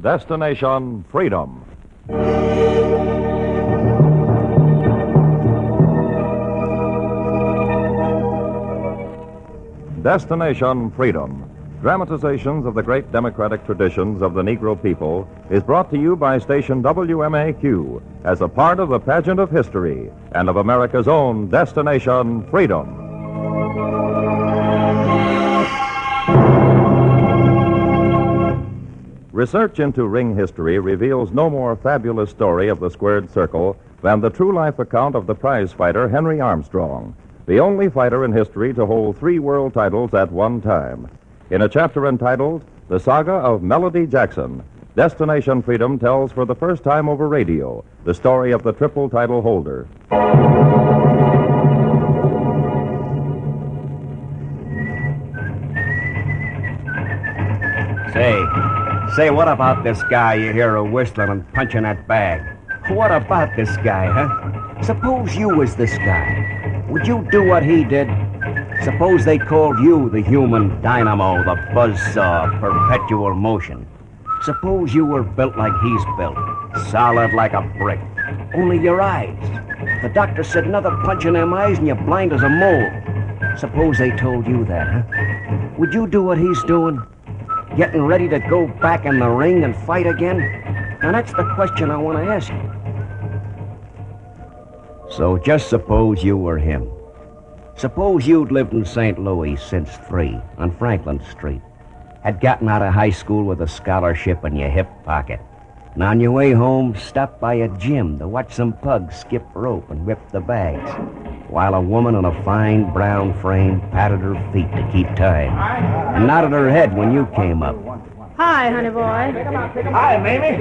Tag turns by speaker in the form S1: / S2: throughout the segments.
S1: Destination Freedom. Destination Freedom, dramatizations of the great democratic traditions of the Negro people, is brought to you by station WMAQ as a part of the pageant of history and of America's own Destination Freedom. Research into ring history reveals no more fabulous story of the squared circle than the true-life account of the prize fighter Henry Armstrong, the only fighter in history to hold 3 world titles at one time. In a chapter entitled The Saga of Melody Jackson, Destination Freedom tells for the first time over radio the story of the triple title holder.
S2: Say, what about this guy you hear whistling and punching that bag? What about this guy, huh? Suppose you was this guy. Would you do what he did? Suppose they called you the human dynamo, the buzzsaw, perpetual motion. Suppose you were built like he's built, solid like a brick. Only your eyes. The doctor said another punch in them eyes and you're blind as a mole. Suppose they told you that, huh? Would you do what he's doing? Getting ready to go back in the ring and fight again? Now that's the question I want to ask you. So just suppose you were him. Suppose you'd lived in St. Louis since 3 on Franklin Street. Had gotten out of high school with a scholarship in your hip pocket. And on your way home, stopped by a gym to watch some pugs skip rope and whip the bags, while a woman in a fine brown frame patted her feet to keep time and nodded her head when you came up.
S3: Hi, honey boy.
S4: Hi, Mamie.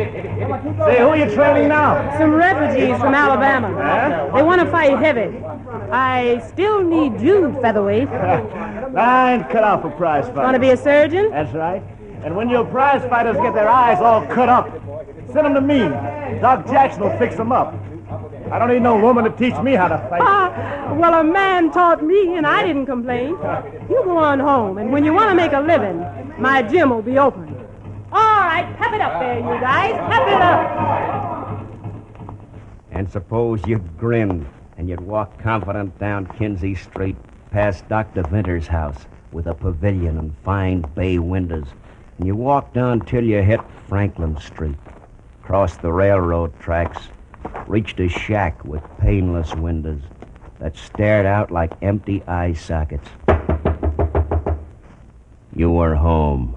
S4: Say, who are you training now?
S3: Some refugees from Alabama.
S4: Huh?
S3: They want to fight heavy. I still need you, featherweight.
S4: I ain't cut out for prize fighters.
S3: Want to be a surgeon?
S4: That's right. And when your prize fighters get their eyes all cut up, send them to me. Doc Jackson will fix them up. I don't need no woman to teach me how to fight.
S3: Well, a man taught me, and I didn't complain. You go on home, and when you want to make a living, my gym will be open. All right, pep it up there, you guys. Pep it up.
S2: And suppose you'd grinned and you'd walk confident down Kinsey Street past Dr. Vinter's house with a pavilion and fine bay windows, and you walked on till you hit Franklin Street, crossed the railroad tracks, reached a shack with painless windows that stared out like empty eye sockets. You were home.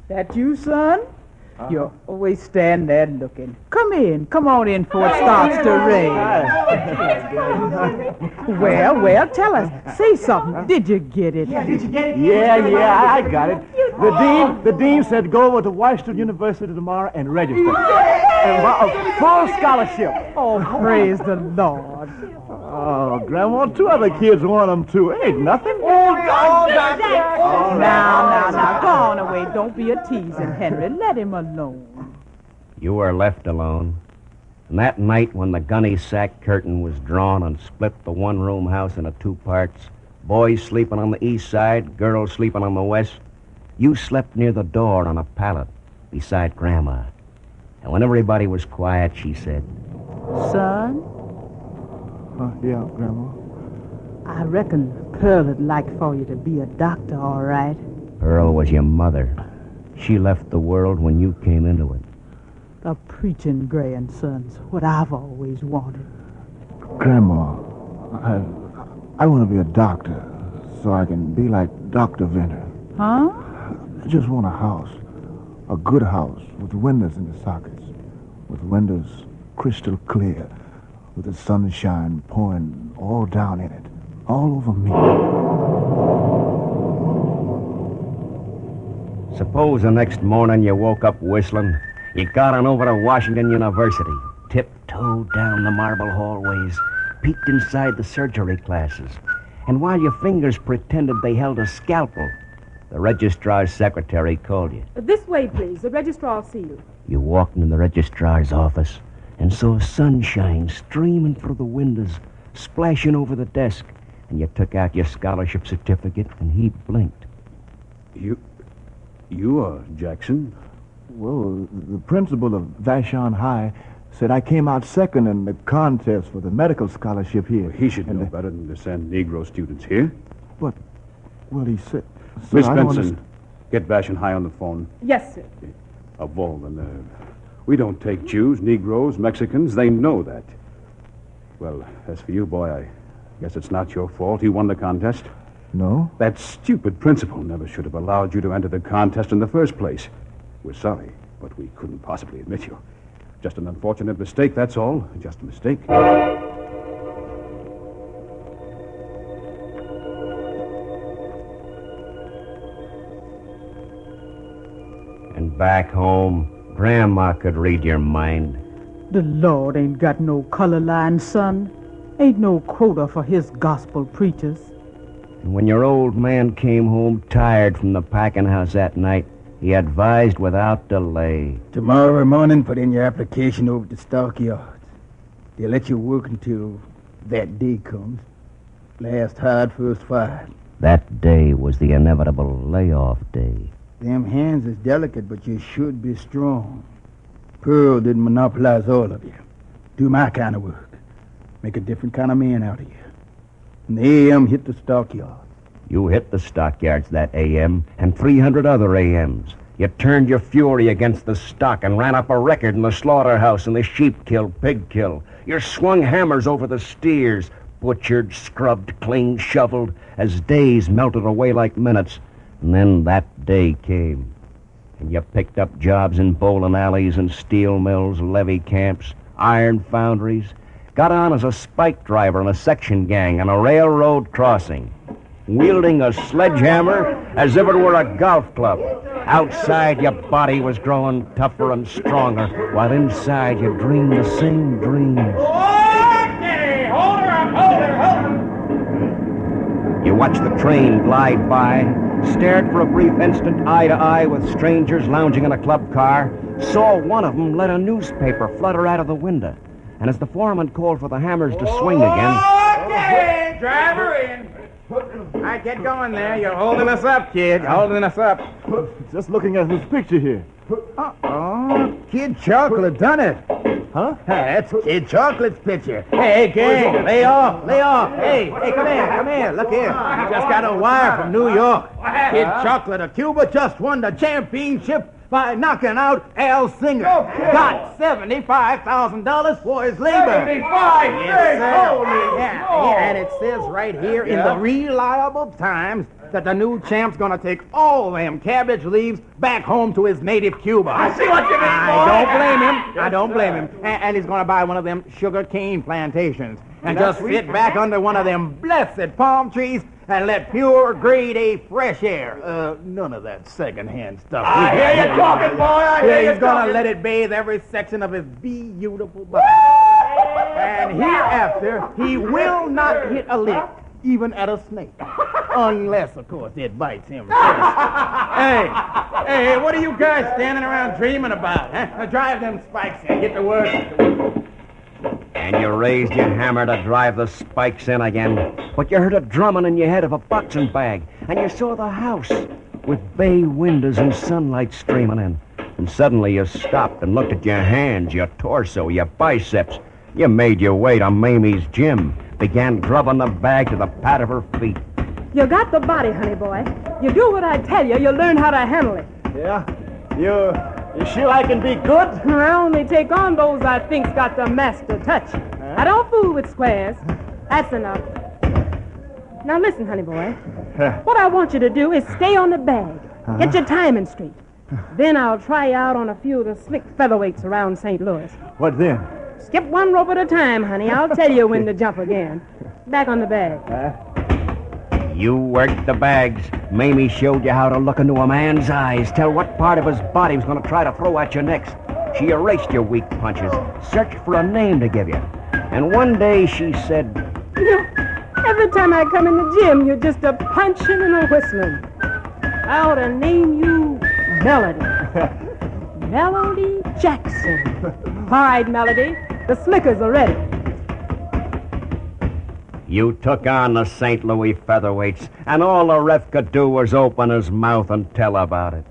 S5: That you, son? You always stand there looking. Come in. Come on in before it starts to rain. Well, tell us. Say something. Did you get it?
S4: Yeah, I got it. The dean said go over to Washington University tomorrow and register. And a full scholarship.
S5: Oh, praise the Lord.
S4: Oh, Grandma, 2 other kids want them too. Ain't nothing.
S5: Now, go on away. Don't be a teasing, Henry. Let him alone.
S2: You were left alone. And that night when the gunny sack curtain was drawn and split the one-room house into 2 parts, boys sleeping on the east side, girls sleeping on the west, you slept near the door on a pallet beside Grandma. And when everybody was quiet, she said,
S5: Son?
S4: Yeah, Grandma.
S5: I reckon Pearl'd like for you to be a doctor, all right.
S2: Pearl was your mother. She left the world when you came into it.
S5: A preaching grandson's what I've always wanted.
S6: Grandma, I want to be a doctor so I can be like Dr. Vinter.
S5: Huh?
S6: I just want a house, a good house with windows in the sockets, with windows crystal clear, with the sunshine pouring all down in it, all over me.
S2: Suppose the next morning you woke up whistling. You got on over to Washington University, tiptoed down the marble hallways, peeked inside the surgery classes, and while your fingers pretended they held a scalpel, the registrar's secretary called you.
S3: This way, please. The registrar will see you.
S2: You walked in the registrar's office and saw sunshine streaming through the windows, splashing over the desk, and you took out your scholarship certificate and he blinked.
S7: You are Jackson?
S6: Well, the principal of Vashon High said I came out second in the contest for the medical scholarship here.
S7: He should know better than to send Negro students here.
S6: But, well, he said...
S7: Miss Benson, get Vashon High on the phone.
S3: Yes, sir.
S7: Of all the nerve. We don't take Jews, Negroes, Mexicans. They know that. Well, as for you, boy, I guess it's not your fault. You won the contest.
S6: No?
S7: That stupid principal never should have allowed you to enter the contest in the first place. We're sorry, but we couldn't possibly admit you. Just an unfortunate mistake, that's all. Just a mistake.
S2: And back home, Grandma could read your mind.
S5: The Lord ain't got no color line, son. Ain't no quota for his gospel preachers.
S2: And when your old man came home tired from the packing house that night, he advised without delay.
S8: Tomorrow morning, put in your application over to Stockyards. They'll let you work until that day comes. Last hired, first fired.
S2: That day was the inevitable layoff day.
S8: Them hands is delicate, but you should be strong. Pearl didn't monopolize all of you. Do my kind of work. Make a different kind of man out of you. And the AM hit the stockyards.
S2: You hit the stockyards that AM and 300 other AMs. You turned your fury against the stock and ran up a record in the slaughterhouse and the sheep kill, pig kill. You swung hammers over the steers, butchered, scrubbed, cleaned, shoveled, as days melted away like minutes. And then that day came. And you picked up jobs in bowling alleys and steel mills, levee camps, iron foundries. Got on as a spike driver in a section gang on a railroad crossing, wielding a sledgehammer as if it were a golf club. Outside, your body was growing tougher and stronger, while inside you dreamed the same dreams.
S9: Okay, hold her up, hold her.
S2: You watched the train glide by, stared for a brief instant eye to eye with strangers lounging in a club car, saw one of them let a newspaper flutter out of the window. And as the foreman called for the hammers to swing again...
S9: Okay, drive her in. All right, get going there. You're holding us up, kid. You're holding us up.
S6: Just looking at this picture here.
S8: Uh-oh. Kid Chocolate done it.
S6: Huh?
S8: That's Kid Chocolate's picture.
S9: Hey, gang, lay off, lay off. Hey, come here, look here. I just got a wire from New York. Kid Chocolate of Cuba just won the championship by knocking out Al Singer. Got $75,000 for his labor. 75? Yes, sir. Holy Yeah, and it says right here in the Reliable Times that the new champ's gonna take all them cabbage leaves back home to his native Cuba. I see what you mean, I don't blame him. And he's gonna buy one of them sugar cane plantations and just sit back under one of them blessed palm trees and let pure grade A fresh air. None of that secondhand stuff. I hear you talking, boy. I hear you He's gonna talking. let it bathe every section of his beautiful body. And hereafter, he will not hit a lick, even at a snake. Unless, of course, it bites him first. Hey, what are you guys standing around dreaming about? Huh? Now drive them spikes in. Get to work.
S2: And you raised your hammer to drive the spikes in again. But you heard a drumming in your head of a boxing bag, and you saw the house with bay windows and sunlight streaming in. And suddenly you stopped and looked at your hands, your torso, your biceps. You made your way to Mamie's gym, began grubbing the bag to the pad of her feet.
S3: You got the body, honey boy. You do what I tell you, you learn how to handle it.
S4: Yeah? You sure I can be good?
S3: I only take on those I think's got the master touch. I don't fool with squares. That's enough. Now listen, honey boy. What I want you to do is stay on the bag. Get your timing straight. Then I'll try you out on a few of the slick featherweights around St. Louis.
S6: What then?
S3: Skip one rope at a time, honey. I'll tell you when to jump again. Back on the bag.
S2: You worked the bags. Mamie showed you how to look into a man's eyes, tell what part of his body was going to try to throw at you next. She erased your weak punches, searched for a name to give you. And one day she said,
S3: Every time I come in the gym, you're just a punching and a whistling. I ought to name you Melody. Melody Jackson. All right, Melody. The slickers are ready.
S2: You took on the St. Louis featherweights, and all the ref could do was open his mouth and tell about it.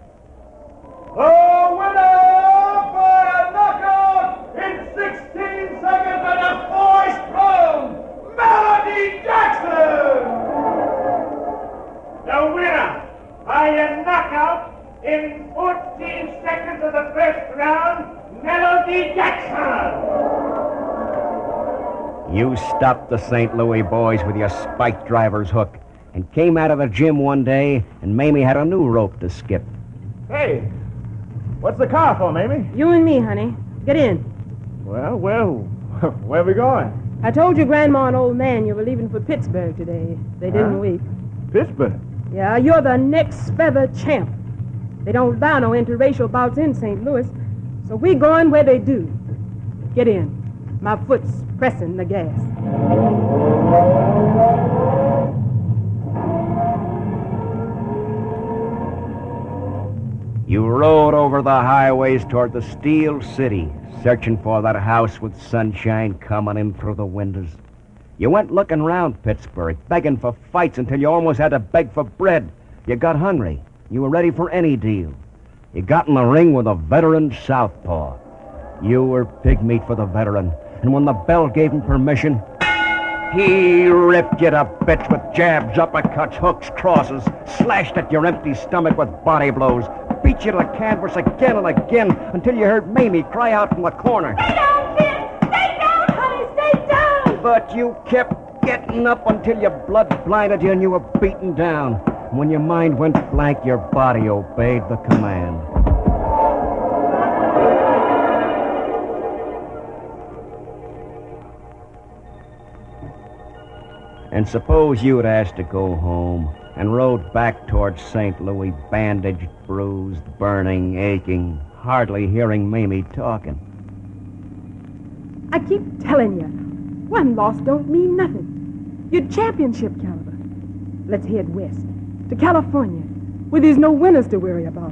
S2: You stopped the St. Louis boys with your spike driver's hook and came out of the gym one day, and Mamie had a new rope to skip.
S4: Hey, what's the car for, Mamie?
S3: You and me, honey. Get in.
S4: Well, where are we going?
S3: I told your grandma and old man you were leaving for Pittsburgh today. They didn't weep.
S4: Pittsburgh?
S3: Yeah, you're the next feather champ. They don't allow no interracial bouts in St. Louis, so we going where they do. Get in. My foot's pressing the gas.
S2: You rode over the highways toward the Steel City, searching for that house with sunshine coming in through the windows. You went looking round Pittsburgh, begging for fights until you almost had to beg for bread. You got hungry. You were ready for any deal. You got in the ring with a veteran southpaw. You were pig meat for the veteran, and when the bell gave him permission, he ripped you to bits with jabs, uppercuts, hooks, crosses, slashed at your empty stomach with body blows, beat you to the canvas again and again until you heard Mamie cry out from the corner.
S3: Stay down, kid! Stay down, honey! Stay down!
S2: But you kept getting up until your blood blinded you and you were beaten down. When your mind went blank, your body obeyed the command. And suppose you'd asked to go home and rode back towards St. Louis, bandaged, bruised, burning, aching, hardly hearing Mamie talking.
S3: I keep telling you, one loss don't mean nothing. You're championship caliber. Let's head west, to California, where there's no winners to worry about,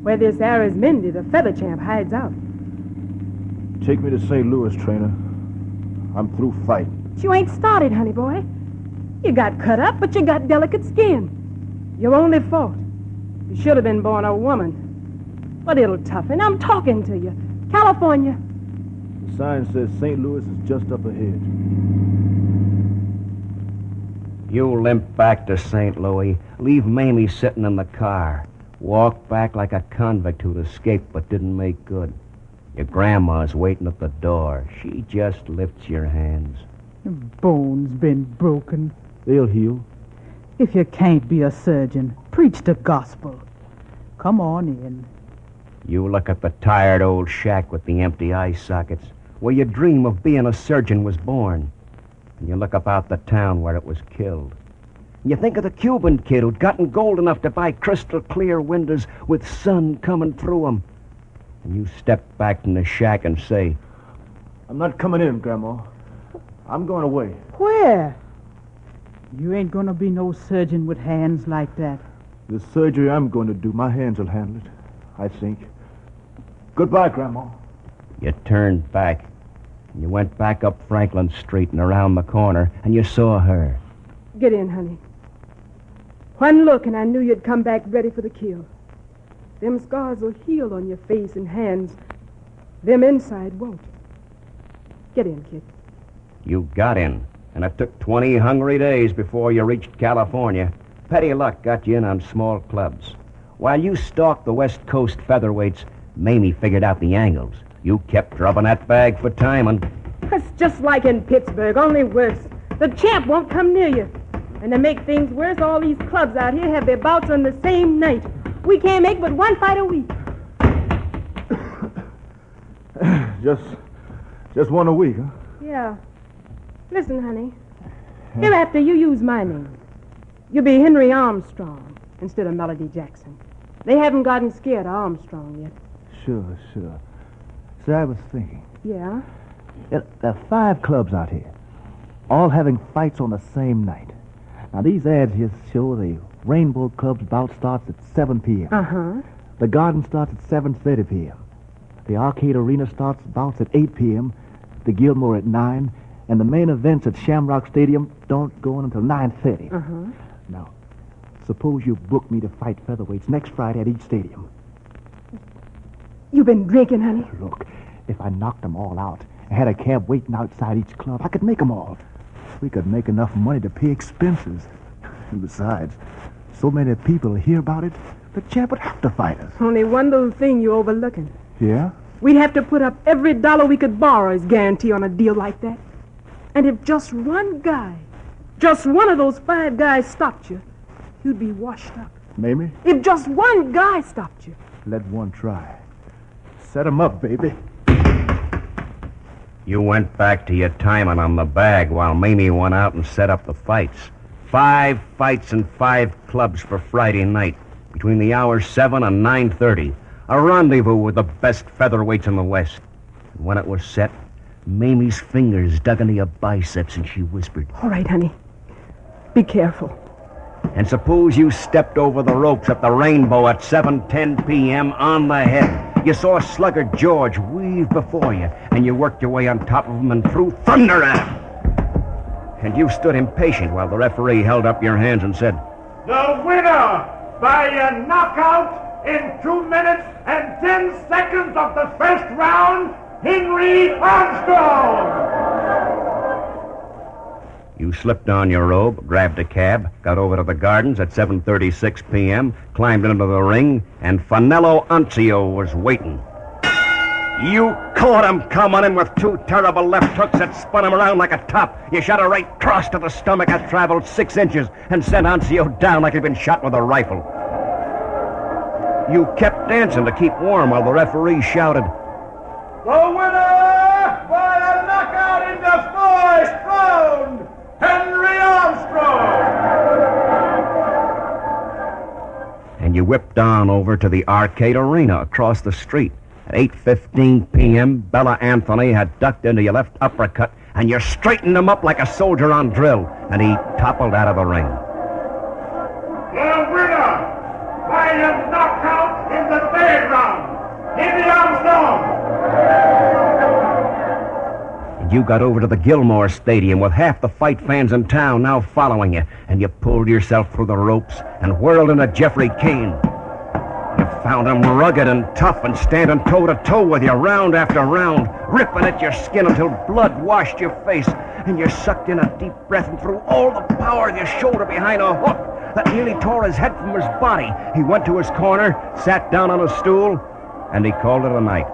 S3: where this Arizmendi, the feather champ, hides out.
S6: Take me to St. Louis, trainer. I'm through fighting.
S3: You ain't started, honey boy. You got cut up, but you got delicate skin. Your only fault. You should have been born a woman. But it'll toughen. I'm talking to you. California.
S6: The sign says St. Louis is just up ahead.
S2: You limp back to St. Louis, leave Mamie sitting in the car, walk back like a convict who'd escaped but didn't make good. Your grandma's waiting at the door. She just lifts your hands.
S5: Your bone's been broken.
S6: They'll heal.
S5: If you can't be a surgeon, preach the gospel. Come on in.
S2: You look at the tired old shack with the empty eye sockets, where your dream of being a surgeon was born. And you look about the town where it was killed. And you think of the Cuban kid who'd gotten gold enough to buy crystal clear windows with sun coming through 'em. And you step back from the shack and say,
S6: I'm not coming in, Grandma. I'm going away.
S5: Where? You ain't gonna be no surgeon with hands like that.
S6: The surgery I'm going to do, my hands will handle it, I think. Goodbye, Grandma.
S2: You turned back. And you went back up Franklin Street and around the corner, and you saw her.
S3: Get in, honey. One look and I knew you'd come back ready for the kill. Them scars will heal on your face and hands. Them inside won't. Get in, kid.
S2: You got in, and it took 20 hungry days before you reached California. Petty luck got you in on small clubs. While you stalked the West Coast featherweights, Mamie figured out the angles. You kept rubbing that bag for timing.
S3: That's just like in Pittsburgh, only worse. The champ won't come near you. And to make things worse, all these clubs out here have their bouts on the same night. We can't make but one fight a week.
S6: Just one a week, huh?
S3: Yeah. Listen, honey. Hereafter, you use my name. You'll be Henry Armstrong instead of Melody Jackson. They haven't gotten scared of Armstrong yet.
S6: Sure. See, I was thinking.
S3: Yeah?
S6: There are 5 clubs out here, all having fights on the same night. Now, these ads here show the Rainbow Club's bout starts at 7 p.m.
S3: Uh-huh.
S6: The Garden starts at 7:30 p.m. The Arcade Arena starts bouts at 8 p.m., the Gilmore at 9, and the main events at Shamrock Stadium don't go on until 9:30.
S3: Uh-huh.
S6: Now, suppose you book me to fight featherweights next Friday at each stadium.
S3: You been drinking, honey?
S6: Look, if I knocked them all out and had a cab waiting outside each club, I could make them all. We could make enough money to pay expenses. And besides, so many people hear about it, the champ would have to fight us.
S3: Only one little thing you're overlooking.
S6: Yeah?
S3: We'd have to put up every dollar we could borrow as guarantee on a deal like that. And if just one guy, just one of those 5 guys stopped you, you'd be washed up.
S6: Mamie,
S3: If just one guy stopped you.
S6: let one try. Set 'em up, baby.
S2: You went back to your timing on the bag while Mamie went out and set up the fights. 5 fights and 5 clubs for Friday night between the hours 7 and 9:30. A rendezvous with the best featherweights in the West. And when it was set, Mamie's fingers dug into your biceps and she whispered,
S3: All right, honey. Be careful.
S2: and suppose you stepped over the ropes at the Rainbow at 7:10 p.m. on the head. You saw Slugger George weave before you, and you worked your way on top of him and threw thunder at him. And you stood impatient while the referee held up your hands and said,
S4: The winner by a knockout in 2 minutes and 10 seconds of the first round, Henry Armstrong!
S2: You slipped on your robe, grabbed a cab, got over to the gardens at 7:36 p.m., climbed into the ring, and Fanello Anzio was waiting. You caught him coming in with 2 terrible left hooks that spun him around like a top. You shot a right cross to the stomach that traveled 6 inches and sent Anzio down like he'd been shot with a rifle. You kept dancing to keep warm while the referee shouted,
S4: The winner by a knockout in the first round, Henry Armstrong!
S2: and you whipped on over to the arcade arena across the street. At 8:15 p.m., Bella Anthony had ducked into your left uppercut, and you straightened him up like a soldier on drill, and he toppled out of the ring.
S4: The winner by a knockout in the third round, Henry Armstrong!
S2: And you got over to the Gilmore Stadium with half the fight fans in town now following you, and you pulled yourself through the ropes and whirled into Jeffrey Kane. You found him rugged and tough and standing toe-to-toe with you round after round, ripping at your skin until blood washed your face, and you sucked in a deep breath and threw all the power of your shoulder behind a hook that nearly tore his head from his body. He went to his corner, sat down on a stool, and he called it a night.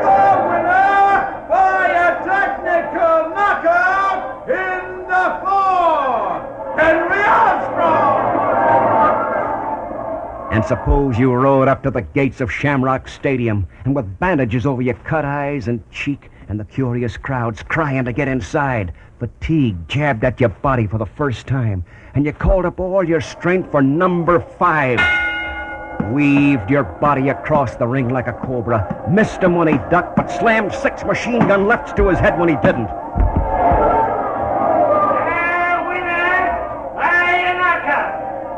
S4: The winner by a technical knockout in the fourth, Henry Armstrong!
S2: And suppose you rode up to the gates of Shamrock Stadium, and with bandages over your cut eyes and cheek, and the curious crowds crying to get inside, fatigue jabbed at your body for the first time, and you called up all your strength for number 5. Weaved your body across the ring like a cobra, missed him when he ducked, but slammed 6 machine gun lefts to his head when he didn't.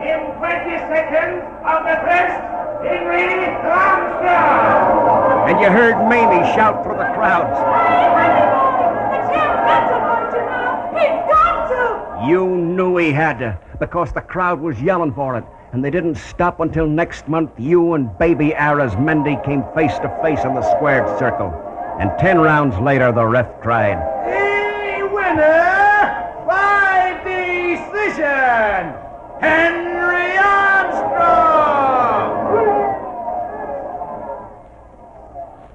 S4: In 20 seconds of the first, Henry Armstrong!
S2: And you heard Mamie shout through the crowds.
S3: He's got to!
S2: You knew he had to, because the crowd was yelling for it, and they didn't stop until next month you and baby Arizmendi came face to face in the squared circle. And 10 rounds later, the ref cried,
S4: The winner by decision, Henry Armstrong!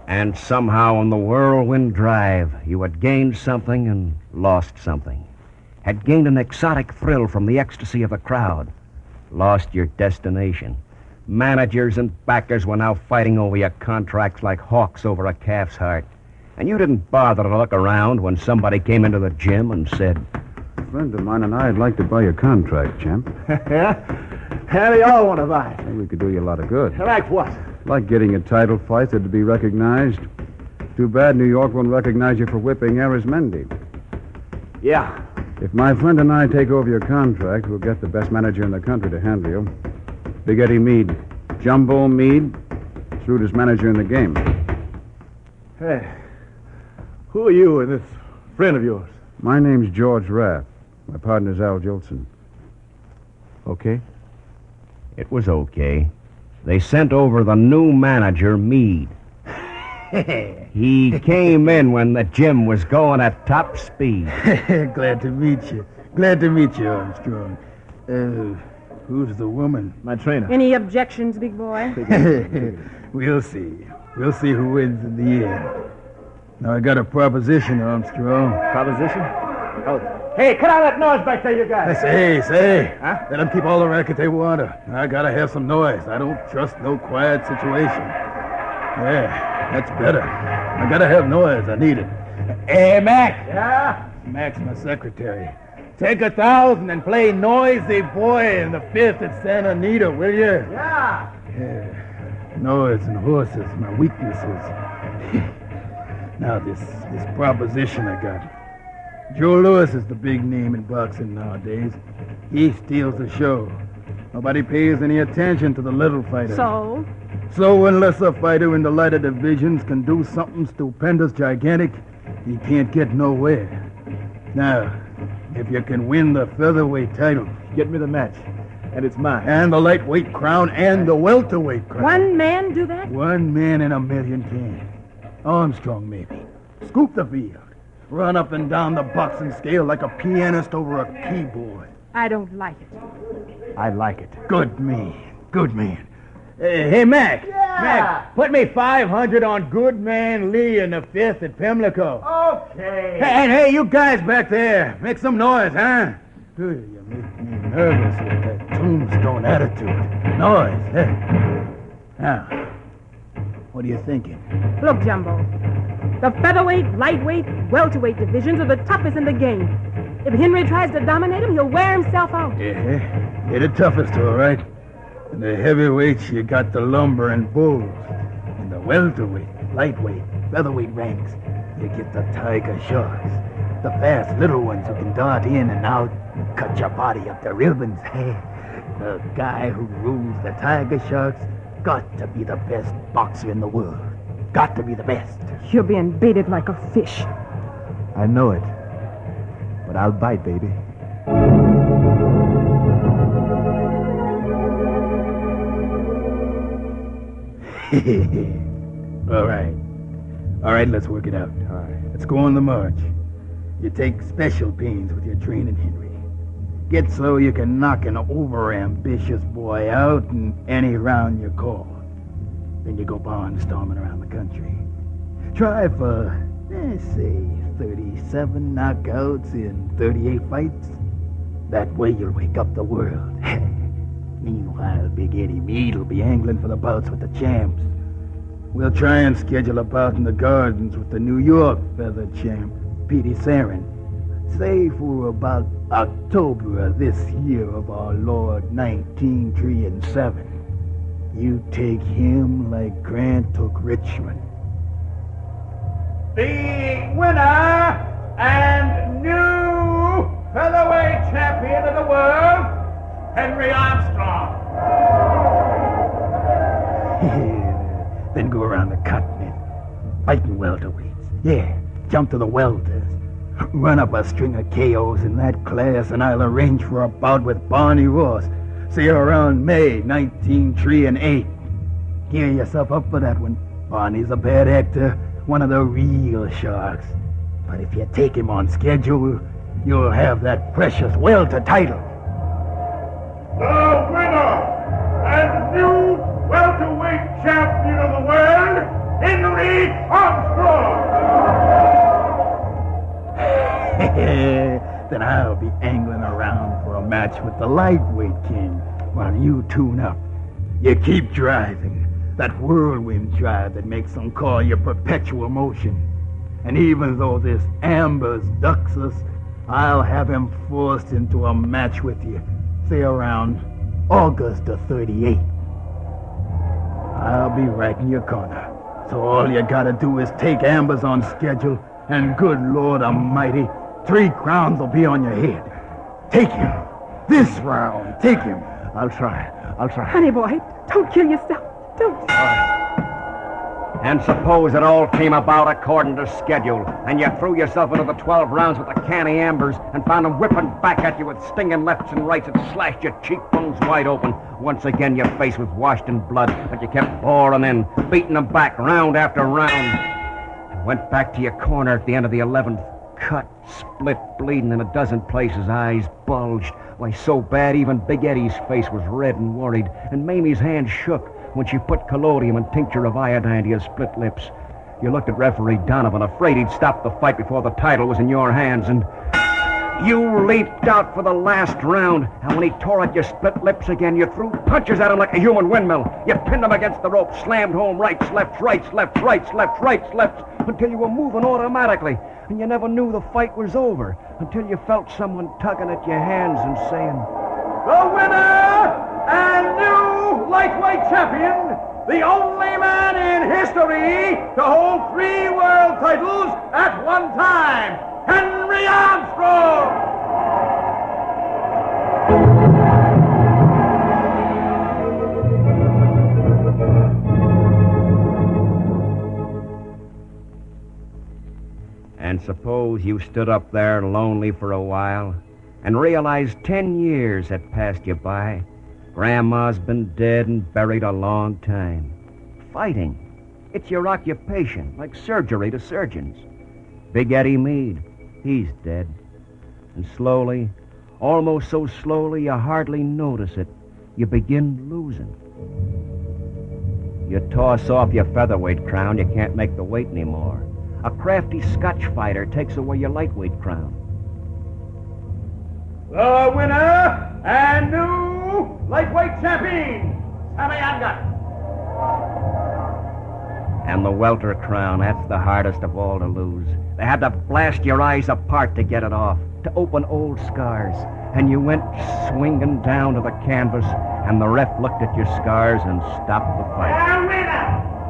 S2: And somehow on the whirlwind drive, you had gained something and lost something. Had gained an exotic thrill from the ecstasy of the crowd. Lost your destination. Managers and backers were now fighting over your contracts like hawks over a calf's heart. And you didn't bother to look around when somebody came into the gym and said,
S7: A friend of mine and I'd like to buy your contract, champ.
S4: Yeah? How do y'all want to buy it?
S7: Maybe we could do you a lot of good.
S4: Like what?
S7: Like getting a title fight that'd be recognized. Too bad New York won't recognize you for whipping Arizmendi.
S4: Yeah.
S7: If my friend and I take over your contract, we'll get the best manager in the country to handle you. Big Eddie Meade. Jumbo Meade. Shrewdest manager in the game.
S4: Hey, who are you and this friend of yours?
S7: My name's George Raff. My partner's Al Jolson.
S4: Okay.
S2: it was okay. They sent over the new manager, Meade. He came in when the gym was going at top speed.
S8: Glad to meet you. Glad to meet you, Armstrong. Who's the woman?
S6: My trainer.
S3: Any objections, big boy?
S8: We'll see. We'll see who wins in the end. Now, I got a proposition, Armstrong.
S6: Proposition? Oh. Hey, cut out that noise back there, you guys.
S8: Say.
S6: Huh?
S8: Let them keep all the racket they want. I gotta have some noise. I don't trust no quiet situation. Yeah, that's better. I gotta have noise. I need it. Hey, Mac.
S6: Yeah?
S8: Mac's my secretary. Take 1,000 and play Noisy Boy in the 5th at Santa Anita, will you?
S6: Yeah.
S8: Yeah. Noise and horses, my weaknesses. Now, this proposition I got. Joe Louis is the big name in boxing nowadays. He steals the show. Nobody pays any attention to the little fighters. So unless a fighter in the lighter divisions can do something stupendous, gigantic, he can't get nowhere. Now, if you can win the featherweight title,
S6: Get me the match, and it's mine.
S8: and the lightweight crown, and the welterweight crown.
S3: One man do that?
S8: One man in a million can. Armstrong, maybe. Scoop the field. Run up and down the boxing scale like a pianist over a keyboard.
S3: I don't like it.
S6: I like it.
S8: Good man. Hey, Mac.
S6: Yeah.
S8: Mac, put me 500 on Goodman Lee in the 5th at Pimlico.
S6: Okay.
S8: And hey, you guys back there, make some noise, huh? Good, you make me nervous with that tombstone attitude. Noise, hey. Now, what are you thinking?
S3: Look, Jumbo. The featherweight, lightweight, welterweight divisions are the toughest in the game. If Henry tries to dominate him, he'll wear himself out.
S8: Yeah, you're the toughest, all right. In the heavyweights, you got the lumber and bulls. In the welterweight, lightweight, featherweight ranks, you get the tiger sharks. The fast little ones who can dart in and out, cut your body up to ribbons. The guy who rules the tiger sharks got to be the best boxer in the world. Got to be the best.
S3: You're being baited like a fish.
S6: I know it. But I'll bite, baby.
S8: All right, let's work it out.
S6: All right.
S8: Let's go on the march. You take special pains with your training, Henry. Get so you can knock an over-ambitious boy out in any round you call. Then you go barnstorming around the country. Try for, say, 37 knockouts in 38 fights. That way you'll wake up the world. Meanwhile, Big Eddie Meade will be angling for the bouts with the champs. We'll try and schedule a bout in the Gardens with the New York feather champ, Petey Sarin. Say for about October of this year of our Lord 1903. You take him like Grant took Richmond.
S4: The winner and new featherweight champion of the world, Henry Armstrong.
S8: Then go around the continent, fighting welterweights. Yeah, jump to the welters. Run up a string of KOs in that class, and I'll arrange for a bout with Barney Ross. See around May 1903. Gear yourself up for that one. Barney's a bad actor, one of the real sharks. But if you take him on schedule, you'll have that precious welter title.
S4: The winner and new welterweight champion of the world, Henry Armstrong.
S8: Then I'll be angling around for a match with the lightweight king while you tune up. You keep driving, that whirlwind drive that makes them call you perpetual motion. And even though this Ambers ducks us, I'll have him forced into a match with you, say around August of 38. I'll be right in your corner. So all you gotta do is take Ambers on schedule, and good Lord Almighty, 3 crowns will be on your head. Take him. This round, take him.
S6: I'll try.
S3: Honey boy, don't kill yourself. Don't.
S2: And suppose it all came about according to schedule, and you threw yourself into the 12 rounds with the canny Ambers and found them whipping back at you with stinging lefts and rights that slashed your cheekbones wide open. Once again, your face was washed in blood, but you kept pouring in, beating them back round after round. And went back to your corner at the end of the 11th, cut, split, bleeding in a dozen places, eyes bulged. Why, so bad even Big Eddie's face was red and worried, and Mamie's hand shook when she put collodium and tincture of iodine to your split lips. You looked at referee Donovan, afraid he'd stop the fight before the title was in your hands, and you leaped out for the last round. And when he tore at your split lips again, you threw punches at him like a human windmill. You pinned him against the rope, slammed home rights, lefts, rights, lefts, rights, lefts, rights, lefts, until you were moving automatically. And you never knew the fight was over until you felt someone tugging at your hands and saying,
S4: The winner and new lightweight champion, the only man in history to hold 3 world titles at one time, Henry Armstrong!
S2: And suppose you stood up there lonely for a while and realized 10 years had passed you by. Grandma's been dead and buried a long time. Fighting, it's your occupation, like surgery to surgeons. Big Eddie Meade, he's dead. And slowly, almost so slowly you hardly notice it, you begin losing. You toss off your featherweight crown, you can't make the weight anymore. A crafty Scotch fighter takes away your lightweight crown.
S4: The winner and new lightweight champion, Saga.
S2: And the welter crown, that's the hardest of all to lose. They had to blast your eyes apart to get it off, to open old scars. And you went swinging down to the canvas, and the ref looked at your scars and stopped the fight.
S4: The winner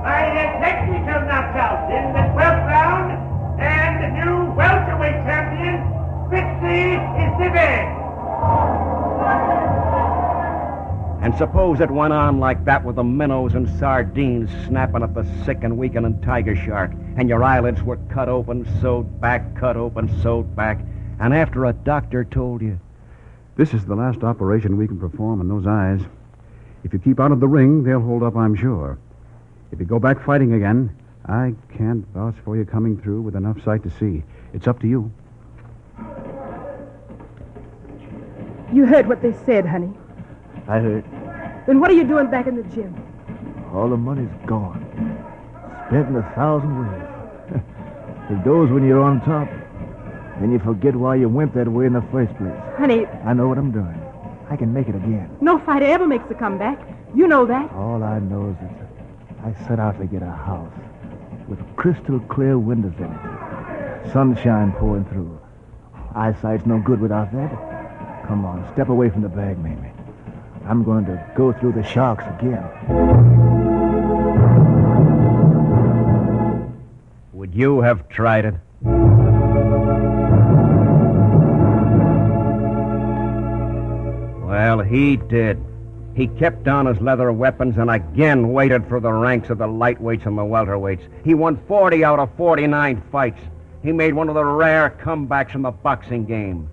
S4: by a technical knockout in the 12th round, and the new welterweight champion, Fitzy Esteve.
S2: And suppose it went on like that with the minnows and sardines snapping at the sick and weakening tiger shark, and your eyelids were cut open, sewed back, cut open, sewed back, and after a doctor told you,
S7: This is the last operation we can perform on those eyes. If you keep out of the ring, they'll hold up, I'm sure. If you go back fighting again, I can't vouch for you coming through with enough sight to see. It's up to you.
S3: You heard what they said, honey.
S6: I heard.
S3: Then what are you doing back in the gym?
S6: All the money's gone. Spent in 1,000 ways. It goes when you're on top. Then you forget why you went that way in the first place.
S3: Honey,
S6: I know what I'm doing. I can make it again.
S3: no fighter ever makes a comeback. You know that.
S6: All I know is that I set out to get a house with crystal clear windows in it. Sunshine pouring through. Eyesight's no good without that. Come on, step away from the bag, Mamie. I'm going to go through the sharks again.
S2: would you have tried it? Well, he did. He kept on his leather weapons and again waited for the ranks of the lightweights and the welterweights. He won 40 out of 49 fights. He made one of the rare comebacks in the boxing game.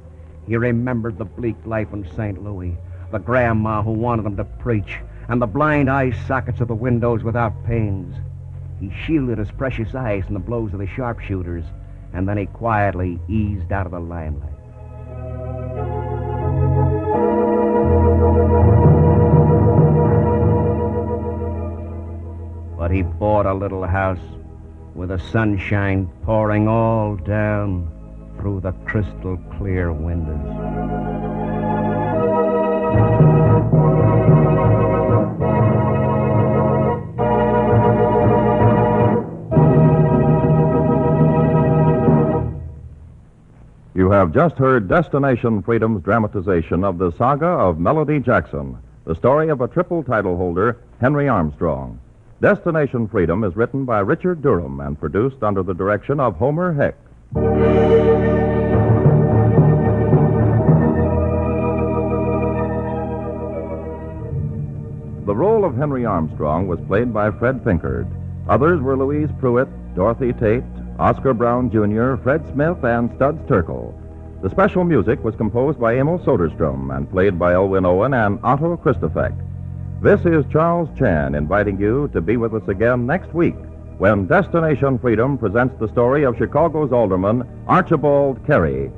S2: He remembered the bleak life in St. Louis, the grandma who wanted him to preach, and the blind eye sockets of the windows without panes. He shielded his precious eyes from the blows of the sharpshooters, and then he quietly eased out of the limelight. But he bought a little house with the sunshine pouring all down through the crystal clear windows.
S1: You have just heard Destination Freedom's dramatization of the saga of Melody Jackson, the story of a triple title holder, Henry Armstrong. Destination Freedom is written by Richard Durham and produced under the direction of Homer Heck. The role of Henry Armstrong was played by Fred Pinkard. Others were Louise Pruitt, Dorothy Tate, Oscar Brown Jr., Fred Smith, and Studs Terkel. The special music was composed by Emil Soderstrom and played by Elwin Owen and Otto Christofek. This is Charles Chan inviting you to be with us again next week when Destination Freedom presents the story of Chicago's alderman, Archibald Carey,